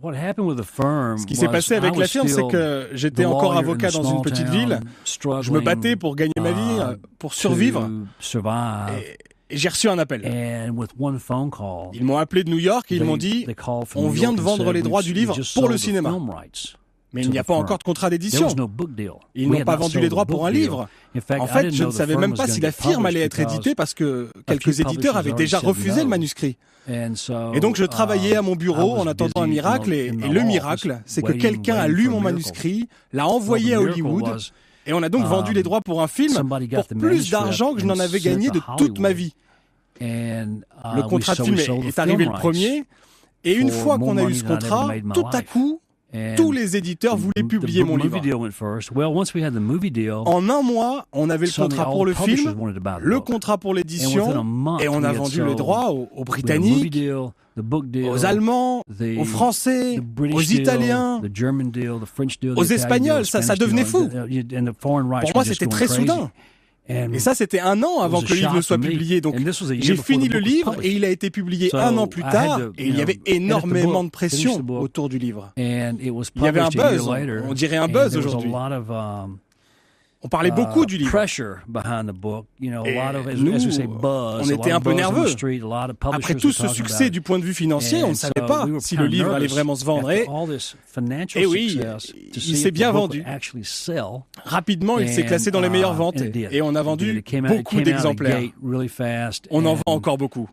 Ce qui s'est passé avec la firme, c'est que j'étais encore avocat dans une petite ville. Je me battais pour gagner ma vie, pour survivre. Et j'ai reçu un appel. Ils m'ont appelé de New York et ils m'ont dit « On vient de vendre les droits du livre pour le cinéma. » Mais il n'y a pas encore de contrat d'édition. Ils n'ont pas vendu les droits pour un livre. En fait, je ne savais même pas si la firme allait être éditée parce que quelques éditeurs avaient déjà refusé le manuscrit. Et donc je travaillais à mon bureau en attendant un miracle. Et le miracle, c'est que quelqu'un a lu mon manuscrit, l'a envoyé à Hollywood. Et on a donc vendu les droits pour un film pour plus d'argent que je n'en avais gagné de toute ma vie. Le contrat de film est arrivé le premier. Et une fois qu'on a eu ce contrat, tout à coup, tous les éditeurs voulaient publier mon livre. En un mois, on avait le contrat pour le film, le contrat pour l'édition, et on a vendu les droits aux Britanniques, aux Allemands, aux Français, aux Italiens, aux Espagnols. Ça devenait fou. Pour moi, c'était très soudain. Et ça, c'était un an avant que le livre ne soit publié. Donc, j'ai fini le livre et il a été publié un an plus tard. Et il y avait énormément de pression autour du livre. Il y avait un buzz, on dirait un buzz aujourd'hui. On parlait beaucoup du livre. Et nous, on était un peu nerveux. Après tout ce succès du point de vue financier, on ne savait pas si le livre allait vraiment se vendre. Et oui, il s'est bien vendu. Rapidement, il s'est classé dans les meilleures ventes. Et on a vendu beaucoup d'exemplaires. On en vend encore beaucoup.